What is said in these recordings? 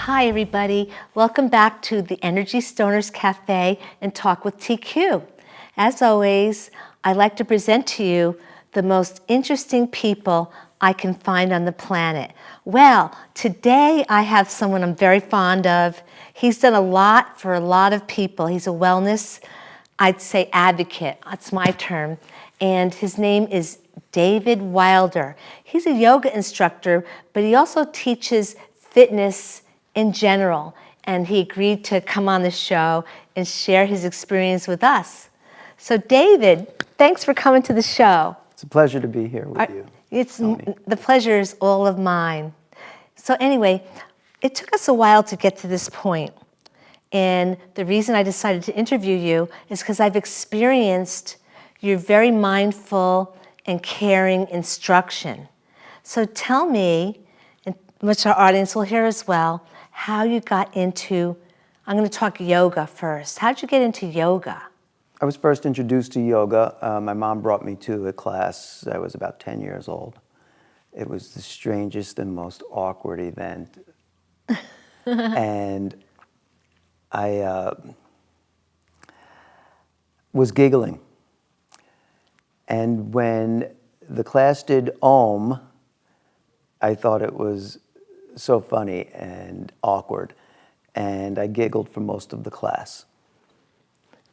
Hi everybody, welcome back to the Energy Stoners Cafe and Talk with TQ. As always, I'd like to present to you the most interesting people I can find on the planet. Well, today I have someone I'm very fond of. He's done a lot for a lot of people. He's a wellness, I'd say advocate, that's my term, and his name is David Wilder. He's a yoga instructor, but he also teaches fitness in general, and he agreed to come on the show and share his experience with us. So David, thanks for coming to the show. It's a pleasure to be here with you, Toni. The pleasure is all of mine. So anyway, it took us a while to get to this point. And the reason I decided to interview you is because I've experienced your very mindful and caring instruction. So tell me, and which our audience will hear as well, how you got into, I'm going to talk yoga first. How did you get into yoga? I was first introduced to yoga. My mom brought me to a class. I was about 10 years old. It was the strangest and most awkward event. And I was giggling. And when the class did Om, I thought it was so funny and awkward. And I giggled for most of the class.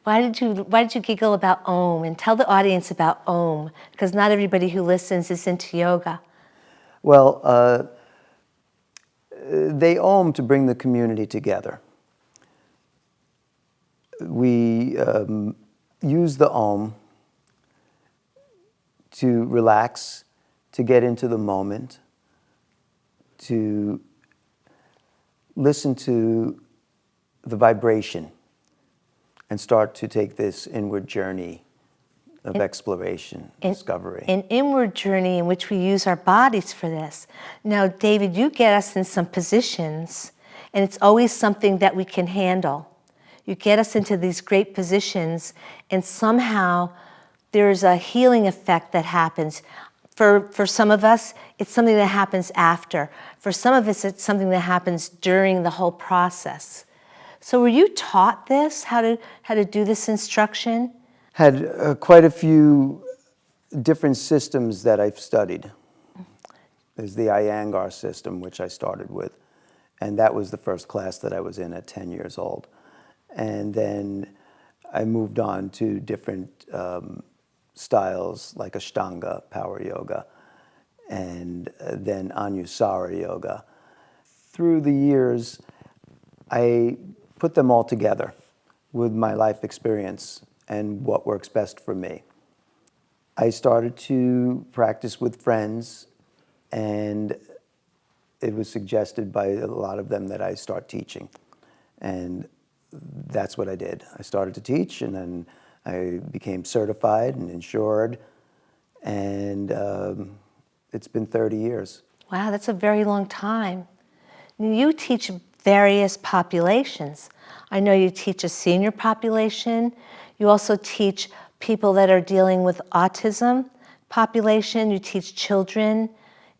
Why did you giggle about Om? And tell the audience about Om, because not everybody who listens is into yoga. Well, they Om to bring the community together. We use the Om to relax, to get into the moment, to listen to the vibration and start to take this inward journey of exploration, discovery. An inward journey in which we use our bodies for this. Now, David, you get us in some positions, and it's always something that we can handle. You get us into these great positions, and somehow there's a healing effect that happens. For some of us, it's something that happens after. For some of us, it's something that happens during the whole process. So were you taught this, how to do this instruction? Had quite a few different systems that I've studied. There's the Iyengar system, which I started with, and that was the first class that I was in at 10 years old. And then I moved on to different styles like Ashtanga, power yoga, and then Anusara yoga. Through the years, I put them all together with my life experience and what works best for me. I started to practice with friends, and it was suggested by a lot of them that I start teaching. And that's what I did. I started to teach, and then I became certified and insured, and it's been 30 years. Wow, that's a very long time. You teach various populations. I know you teach a senior population. You also teach people that are dealing with autism population. You teach children.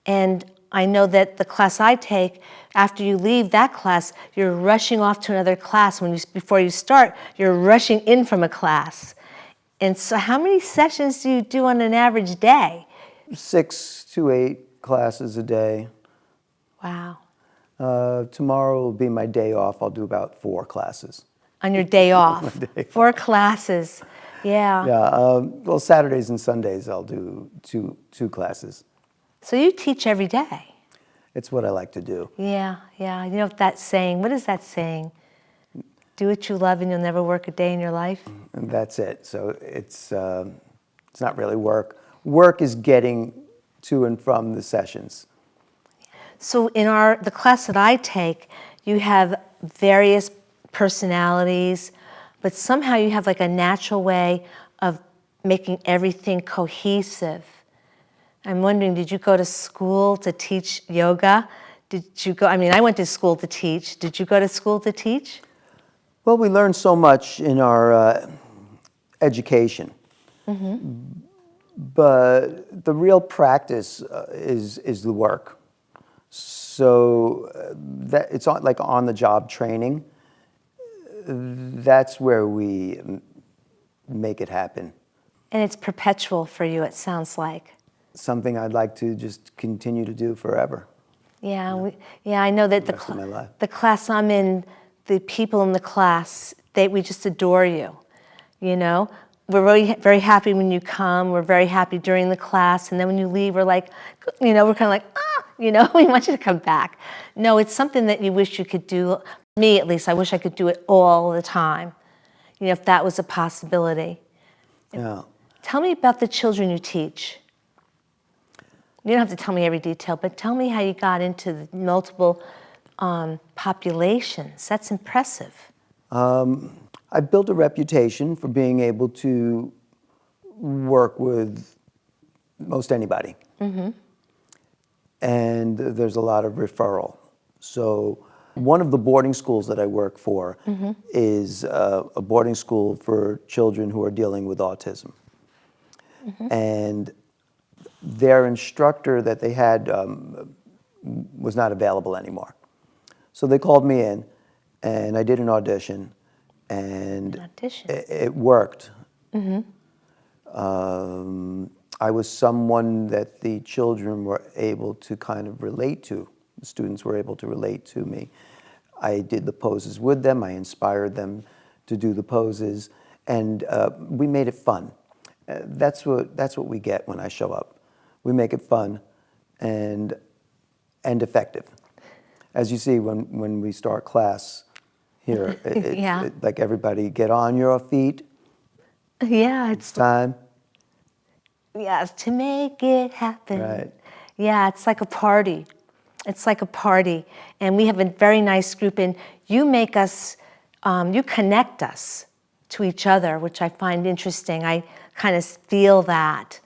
And I know that the class I take, after you leave that class, you're rushing off to another class. Before you start, you're rushing in from a class. And so how many sessions do you do on an average day? 6 to 8 classes a day. Wow. Tomorrow will be my day off. I'll do about 4 classes. On your day off? My day 4 off. classes. Yeah. Yeah. Well, Saturdays and Sundays I'll do two classes. So you teach every day? It's what I like to do. Yeah, yeah. You know that saying, what is that saying? Do what you love and you'll never work a day in your life? And that's it. So it's not really work. Work is getting to and from the sessions. So in the class that I take, you have various personalities, but somehow you have like a natural way of making everything cohesive. I'm wondering, did you go to school to teach yoga? I went to school to teach. Did you go to school to teach? Well, we learn so much in our education. Mm-hmm. But the real practice is the work. So that it's like on the job training. That's where we make it happen. And it's perpetual for you, it sounds like. Something I'd like to just continue to do forever. Yeah, yeah, I know that The rest of my life. the class I'm in, the people in the class, we just adore you. You know, we're really very happy when you come. We're very happy during the class, and then when you leave, we're like, you know, we're kind of like, we want you to come back. No, it's something that you wish you could do. Me, at least, I wish I could do it all the time. You know, if that was a possibility. Yeah. Tell me about the children you teach. You don't have to tell me every detail, but tell me how you got into the multiple populations. That's impressive. I built a reputation for being able to work with most anybody. And there's a lot of referral. So one of the boarding schools that I work for is a boarding school for children who are dealing with autism. And their instructor that they had was not available anymore. So they called me in, and I did an audition, and Audition. it worked. I was someone that the children were able to kind of relate to. The students were able to relate to me. I did the poses with them. I inspired them to do the poses, and we made it fun. That's what we get when I show up. We make it fun and effective. As you see when we start class here, Yeah. like everybody get on your feet. Yeah, It's time. yes, to make it happen. Right. Yeah, it's like a party. It's like a party. And we have a very nice group, and you make us, you connect us to each other, which I find interesting. I kind of feel that,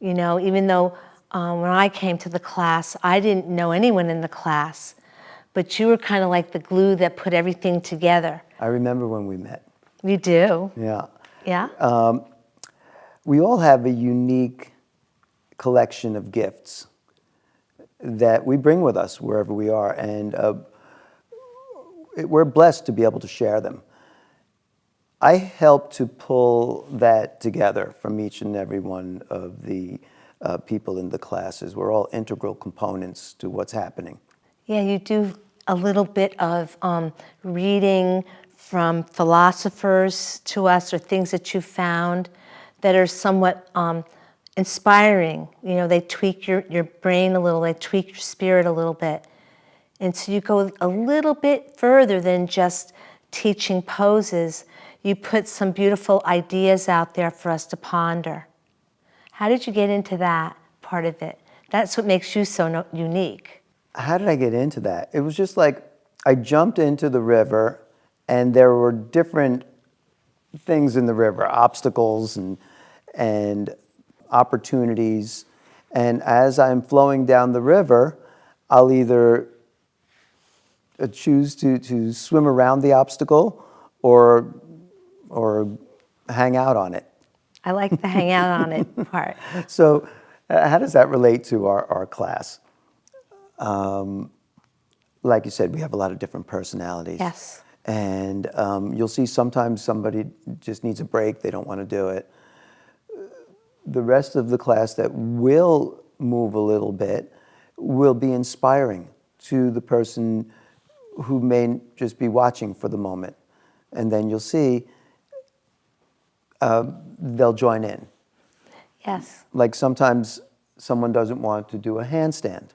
you know, even though when I came to the class, I didn't know anyone in the class, but you were kind of like the glue that put everything together. I remember when we met. You do? Yeah. Yeah? We all have a unique collection of gifts that we bring with us wherever we are, and we're blessed to be able to share them. I help to pull that together from each and every one of the people in the classes. We're all integral components to what's happening. Yeah, you do a little bit of reading from philosophers to us, or things that you found that are somewhat inspiring. You know, they tweak your brain a little, they tweak your spirit a little bit. And so you go a little bit further than just teaching poses. You put some beautiful ideas out there for us to ponder. How did you get into that part of it? That's what makes you so unique. How did I get into that? It was just like I jumped into the river, and there were different things in the river, obstacles and opportunities. And as I'm flowing down the river, I'll either choose to swim around the obstacle or hang out on it. I like the hang out on it part. So how does that relate to our class? Like you said, we have a lot of different personalities. Yes. And you'll see sometimes somebody just needs a break, they don't want to do it. The rest of the class that will move a little bit will be inspiring to the person who may just be watching for the moment. And then you'll see they'll join in. Yes. Like sometimes someone doesn't want to do a handstand.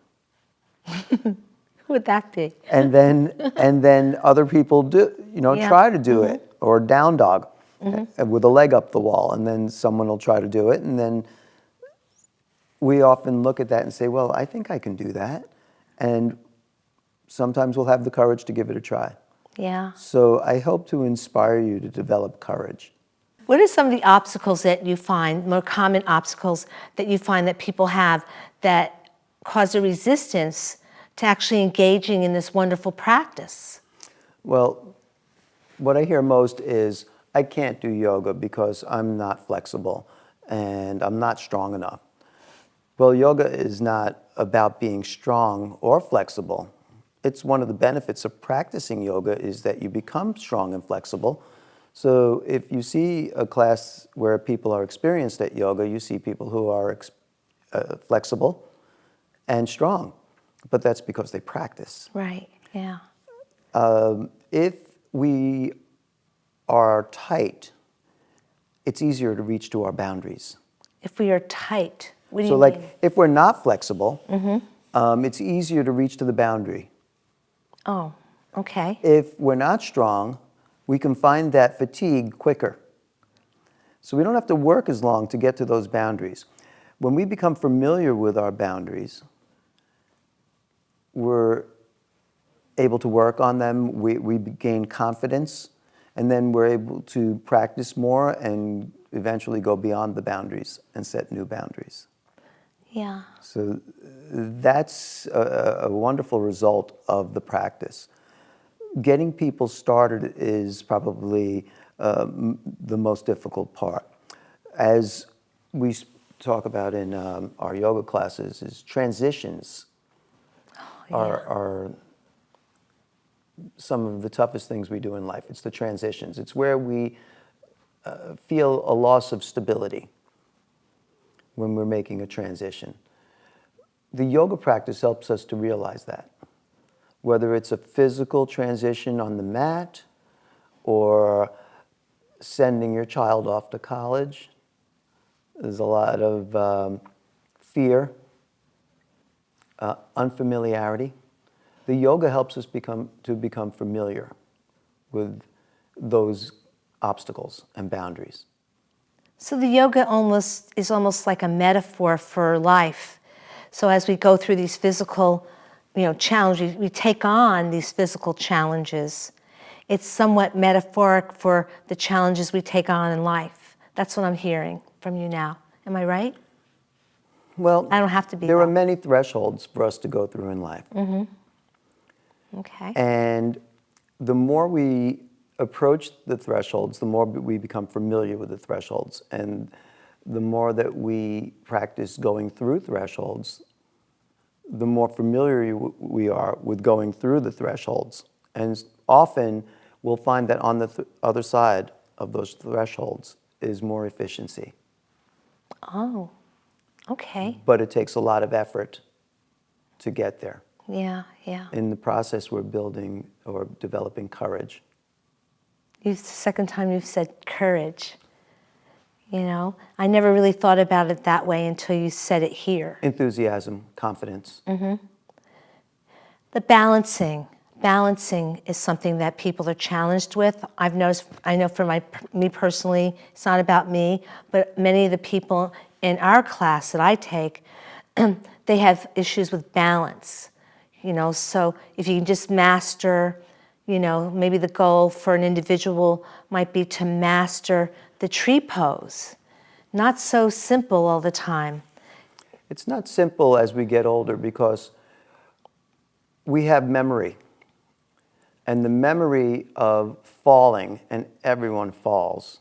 Who would that be? And then other people do, Yeah. try to do it, or down dog with a leg up the wall, and then someone will try to do it, and then we often look at that and say, well, I think I can do that, and sometimes we'll have the courage to give it a try. Yeah. So I hope to inspire you to develop courage. What are some of the obstacles that you find, more common obstacles that you find that people have that cause a resistance to actually engaging in this wonderful practice? Well, what I hear most is, I can't do yoga because I'm not flexible and I'm not strong enough. Well, yoga is not about being strong or flexible. It's one of the benefits of practicing yoga is that you become strong and flexible. So if you see a class where people are experienced at yoga, you see people who are flexible and strong, but that's because they practice. Right. Yeah. If we are tight, it's easier to reach to our boundaries. If we are tight, what do So you like mean? if we're not flexible, it's easier to reach to the boundary. Oh, okay. If we're not strong, we can find that fatigue quicker. So we don't have to work as long to get to those boundaries. When we become familiar with our boundaries, we're able to work on them, we gain confidence, and then we're able to practice more and eventually go beyond the boundaries and set new boundaries. Yeah. So that's a wonderful result of the practice. Getting people started is probably the most difficult part. As we talk about in our yoga classes, is transitions are some of the toughest things we do in life. It's the transitions. It's where we feel a loss of stability when we're making a transition. The yoga practice helps us to realize that. Whether it's a physical transition on the mat or sending your child off to college, there's a lot of fear, unfamiliarity. The yoga helps us become familiar with those obstacles and boundaries. So the yoga is almost like a metaphor for life. So as we go through these physical, challenges, we take on these physical challenges. It's somewhat metaphoric for the challenges we take on in life. That's what I'm hearing from you now. Am I right? Well, I don't have to be there are though. many thresholds for us to go through in life. Okay. And the more we approach the thresholds, the more we become familiar with the thresholds. And the more that we practice going through thresholds, the more familiar we are with going through the thresholds. And often we'll find that on the other side of those thresholds is more efficiency. Oh, okay. But it takes a lot of effort to get there. Yeah, yeah. In the process, we're building or developing courage. It's the second time you've said courage. I never really thought about it that way until you said it here. Enthusiasm, confidence. The balancing is something that people are challenged with. I've noticed, I know for me personally, it's not about me, but many of the people in our class that I take, they have issues with balance. So if you can just master, maybe the goal for an individual might be to master the tree pose. Not so simple all the time. It's not simple as we get older because we have memory. And the memory of falling, and everyone falls,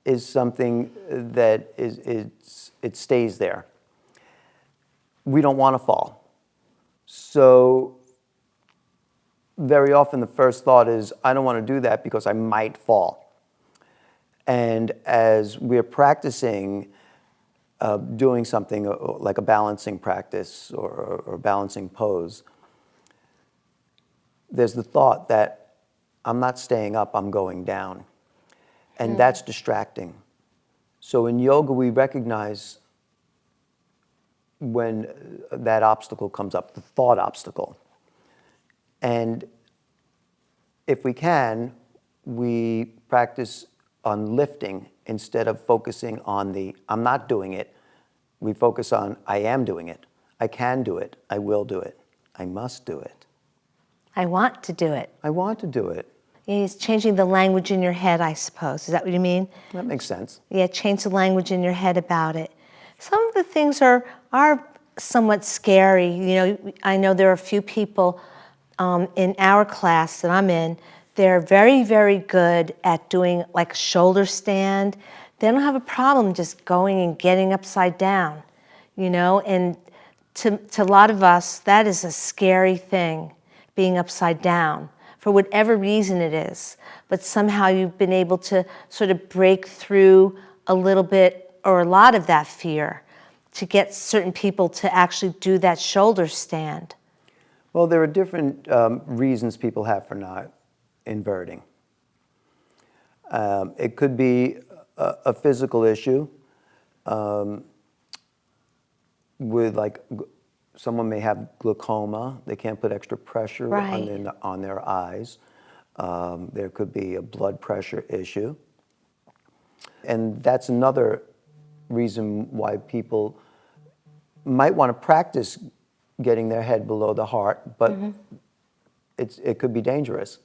is something that it stays there. We don't want to fall. So very often the first thought is, I don't want to do that because I might fall. And as we're practicing doing something like a balancing practice or balancing pose, there's the thought that I'm not staying up, I'm going down. And that's distracting. So in yoga, we recognize when that obstacle comes up, the thought obstacle. And if we can, we practice on lifting instead of focusing on the I'm not doing it. We focus on I am doing it. I can do it. I will do it. I must do it. I want to do it. I want to do it. It's changing the language in your head, I suppose. Is that what you mean? That makes sense. Yeah, change the language in your head about it. Some of the things are somewhat scary. I know there are a few people in our class that I'm in. They're very, very good at doing like a shoulder stand. They don't have a problem just going and getting upside down. you know, and to a lot of us, that is a scary thing, being upside down, for whatever reason it is. But somehow you've been able to sort of break through a little bit or a lot of that fear to get certain people to actually do that shoulder stand. Well, there are different reasons people have for not inverting. It could be a physical issue with someone may have glaucoma. They can't put extra pressure Right. on their eyes. There could be a blood pressure issue. And that's another reason why people might want to practice getting their head below the heart, but it could be dangerous.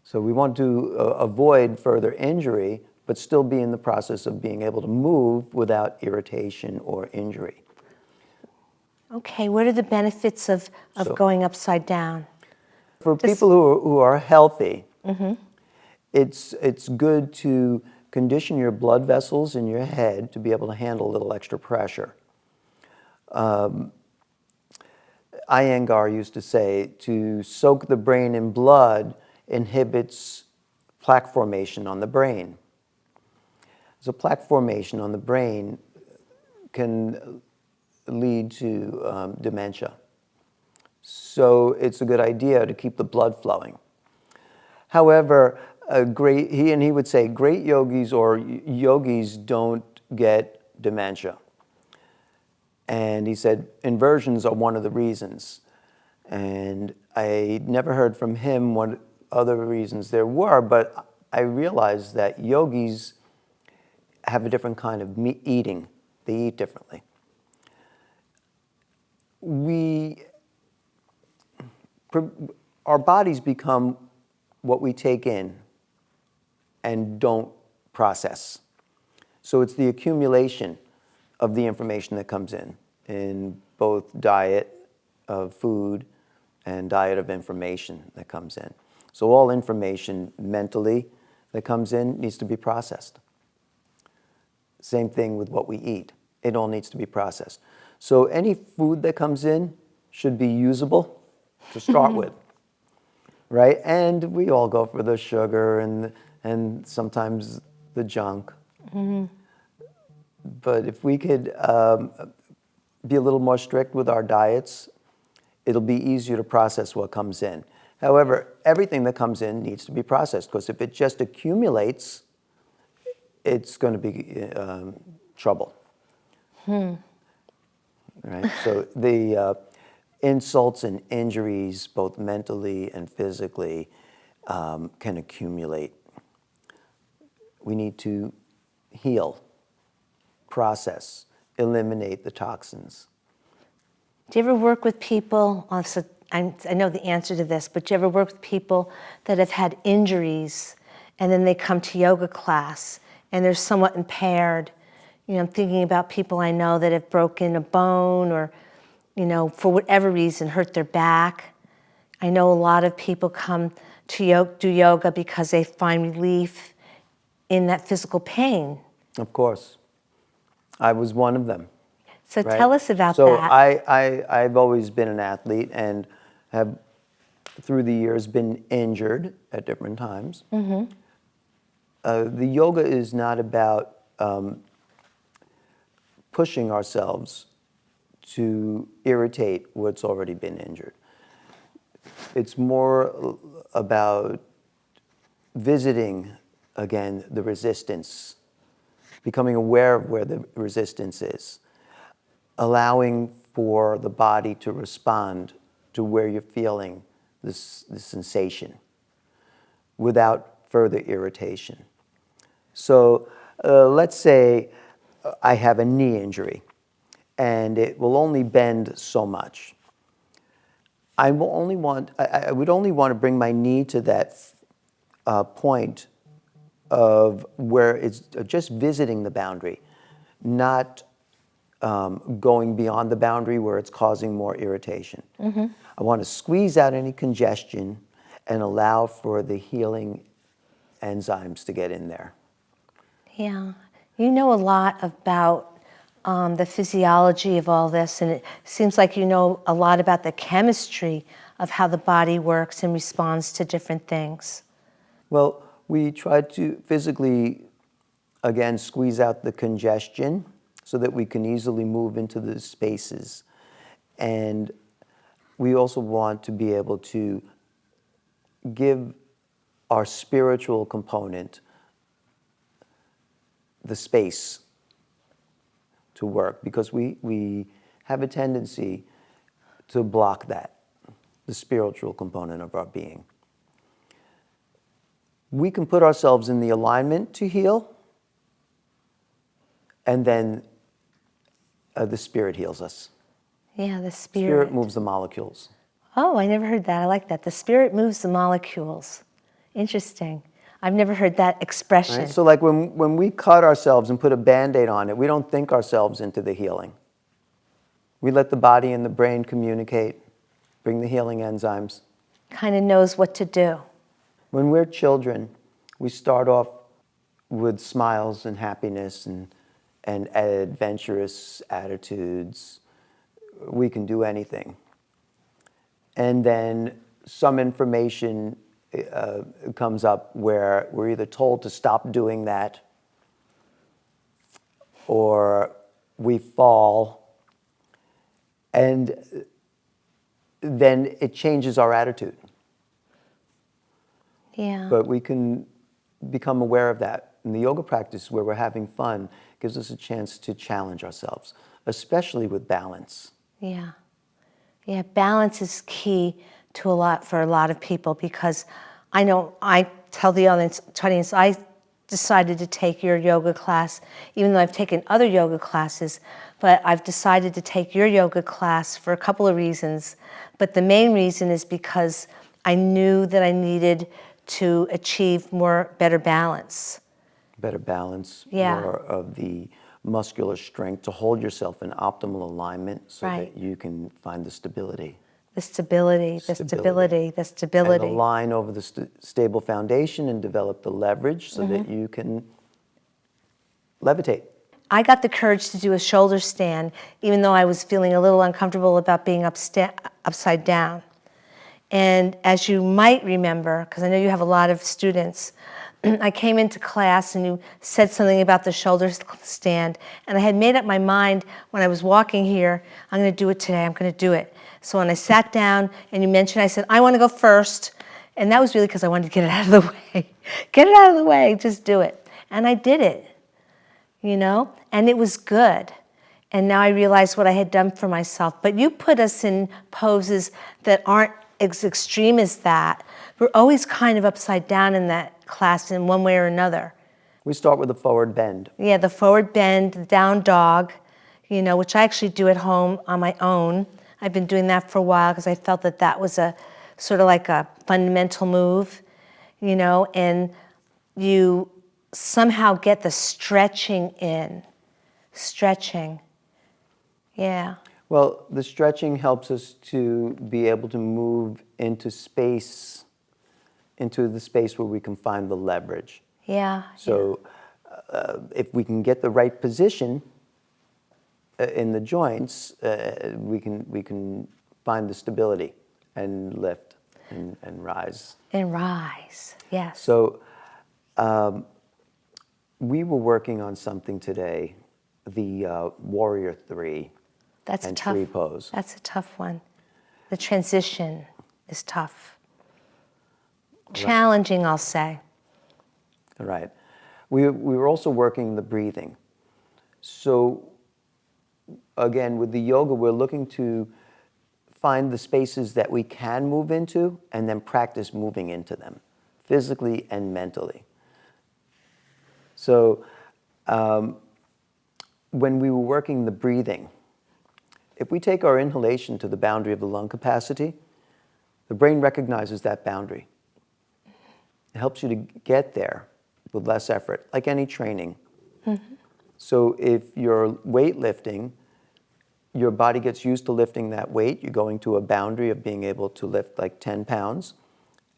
So we want to avoid further injury, but still be in the process of being able to move without irritation or injury. Okay, what are the benefits of So going upside down? for Just, people who are healthy, it's good to condition your blood vessels in your head to be able to handle a little extra pressure. Iyengar used to say to soak the brain in blood inhibits plaque formation on the brain. So plaque formation on the brain can lead to dementia. So it's a good idea to keep the blood flowing. However, he would say great yogis or yogis don't get dementia. And he said inversions are one of the reasons. And I never heard from him what other reasons there were, but I realized that yogis have a different kind of eating. They eat differently. Our bodies become what we take in and don't process. So it's the accumulation of the information that comes in both diet of food and diet of information that comes in. So all information mentally that comes in needs to be processed. Same thing with what we eat. It all needs to be processed. So any food that comes in should be usable to start with, right? And we all go for the sugar and sometimes the junk. But if we could be a little more strict with our diets, it'll be easier to process what comes in. However, everything that comes in needs to be processed, because if it just accumulates, it's going to be trouble. Right? So the insults and injuries, both mentally and physically, can accumulate. We need to heal, process, eliminate the toxins. do you ever work with people, so I know the answer to this, but do you ever work with people that have had injuries and then they come to yoga class and they're somewhat impaired? You know, I'm thinking about people I know that have broken a bone or, you know, for whatever reason, hurt their back. I know a lot of people come to do yoga because they find relief in that physical pain. Of course. I was one of them. So Right? tell us about So that. I've always been an athlete and have, through the years, been injured at different times. The yoga is not about pushing ourselves to irritate what's already been injured. It's more about visiting, again, the resistance, becoming aware of where the resistance is, allowing for the body to respond to where you're feeling this sensation without further irritation. So let's say I have a knee injury and it will only bend so much. I would only want to bring my knee to that point of where it's just visiting the boundary, not going beyond the boundary where it's causing more irritation. I want to squeeze out any congestion and allow for the healing enzymes to get in there. Yeah. You know a lot about the physiology of all this, and it seems like you know a lot about the chemistry of how the body works and responds to different things. Well, we tried to physically, again, squeeze out the congestion so that we can easily move into the spaces. And we also want to be able to give our spiritual component the space to work, because we have a tendency to block that, the spiritual component of our being. We can put ourselves in the alignment to heal, and then the spirit heals us. Yeah, the Spirit spirit. moves the molecules. Oh, I never heard that. I like that. The spirit moves the molecules. Interesting. I've never heard that expression. Right? So like when we cut ourselves and put a Band-Aid on it, we don't think ourselves into the healing. We let the body and the brain communicate, bring the healing enzymes. Kind of knows what to do. When we're children, we start off with smiles and happiness and adventurous attitudes. We can do anything. And then some information comes up where we're either told to stop doing that, or we fall, and then it changes our attitude. Yeah. But we can become aware of that. And the yoga practice where we're having fun gives us a chance to challenge ourselves, especially with balance. Yeah. Yeah, balance is key to for a lot of people, because I know I tell the audience, I decided to take your yoga class, even though I've taken other yoga classes, but I've decided to take your yoga class for a couple of reasons. But the main reason is because I knew that I needed to achieve better balance. Better balance, Yeah. more of the muscular strength to hold yourself in optimal alignment so Right. that you can find the stability. The stability, the stability, the stability. And align over the stable foundation and develop the leverage so that you can levitate. I got the courage to do a shoulder stand, even though I was feeling a little uncomfortable about being upside down. And as you might remember, because I know you have a lot of students, I came into class and you said something about the shoulder stand, and I had made up my mind when I was walking here, I'm going to do it today, I'm going to do it. So when I sat down and you mentioned, I said, I want to go first. And that was really because I wanted to get it out of the way. Get it out of the way, just do it. And I did it, you know, and it was good. And now I realize what I had done for myself. But you put us in poses that aren't as extreme as that. We're always kind of upside down in that class in one way or another. We start with a forward bend. Yeah, the forward bend, the down dog, you know, which I actually do at home on my own. I've been doing that for a while because I felt that that was a sort of like a fundamental move, you know, and you somehow get the stretching in. Stretching. Yeah. Well, the stretching helps us to be able to move into space, into the space where we can find the leverage. Yeah. So if we can get the right position in the joints, we can find the stability and lift and rise. And rise. Yes. So we were working on something today, the Warrior 3 That's and a tough. tree pose. That's a tough one. The transition is tough. Challenging, I'll say. Right. We were also working the breathing. So again, with the yoga, we're looking to find the spaces that we can move into and then practice moving into them, physically and mentally. So when we were working the breathing, if we take our inhalation to the boundary of the lung capacity, the brain recognizes that boundary. It helps you to get there with less effort, like any training. Mm-hmm. So if you're weightlifting, your body gets used to lifting that weight. You're going to a boundary of being able to lift like 10 pounds.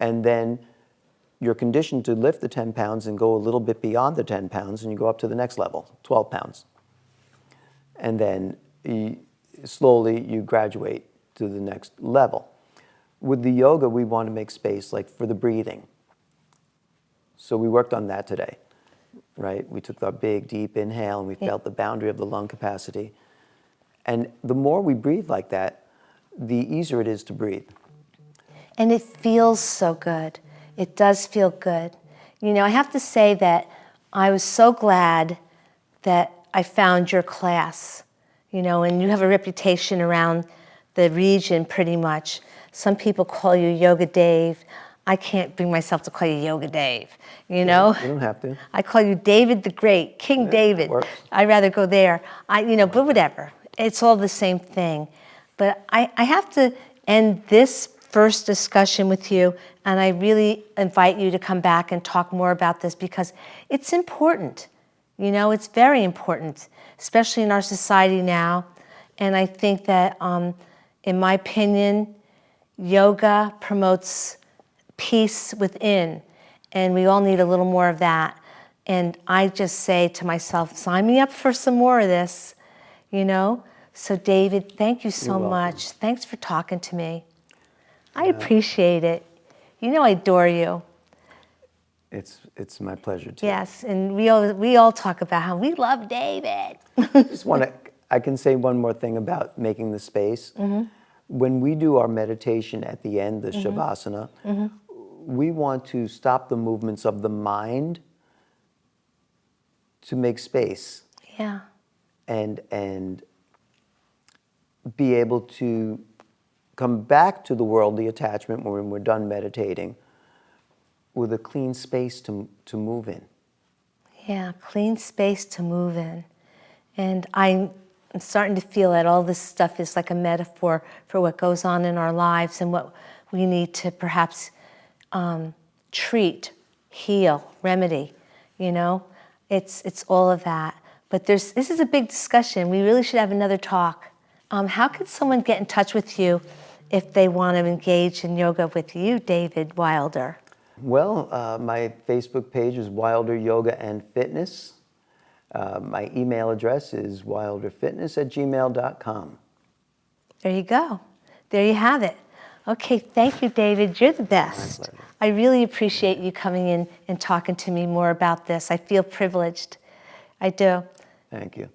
And then you're conditioned to lift the 10 pounds and go a little bit beyond the 10 pounds, and you go up to the next level, 12 pounds. and then slowly you graduate to the next level. With the yoga, we want to make space like for the breathing. So we worked on that today, right? We took our big, deep inhale and we felt the boundary of the lung capacity. And the more we breathe like that, the easier it is to breathe. And it feels so good. It does feel good. You know, I have to say that I was so glad that I found your class, you know, and you have a reputation around the region pretty much. Some people call you Yoga Dave. I can't bring myself to call you Yoga Dave, you know? You don't have to. I call you David the Great, King David. Works. I'd rather go there. But whatever. It's all the same thing. But I have to end this first discussion with you, and I really invite you to come back and talk more about this because it's important. You know, it's very important, especially in our society now. And I think that, in my opinion, yoga promotes peace within, and we all need a little more of that. And I just say to myself, sign me up for some more of this, you know? So David, thank you so much. Thanks for talking to me. I appreciate it. You know I adore you. It's my pleasure too. Yes, and we all talk about how we love David. I can say one more thing about making the space. When we do our meditation at the end, the Shavasana, we want to stop the movements of the mind to make space. Yeah. And be able to come back to the worldly attachment when we're done meditating with a clean space to move in. Yeah, clean space to move in. And I'm starting to feel that all this stuff is like a metaphor for what goes on in our lives and what we need to perhaps treat, heal, remedy, you know? It's all of that. But this is a big discussion. We really should have another talk. How can someone get in touch with you if they want to engage in yoga with you, David Wilder? Well, my Facebook page is Wilder Yoga and Fitness. My email address is wilderfitness@gmail.com. There you go. There you have it. Okay, thank you, David. You're the best. My pleasure. I really appreciate you coming in and talking to me more about this. I feel privileged. I do. Thank you.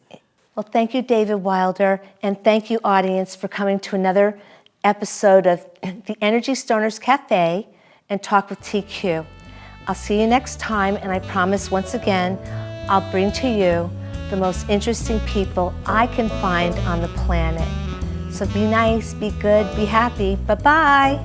Well, thank you, David Wilder, and thank you, audience, for coming to another episode of the Energy Stoners Cafe and Talk with TQ. I'll see you next time, and I promise once again, I'll bring to you the most interesting people I can find on the planet. So be nice, be good, be happy. Bye-bye.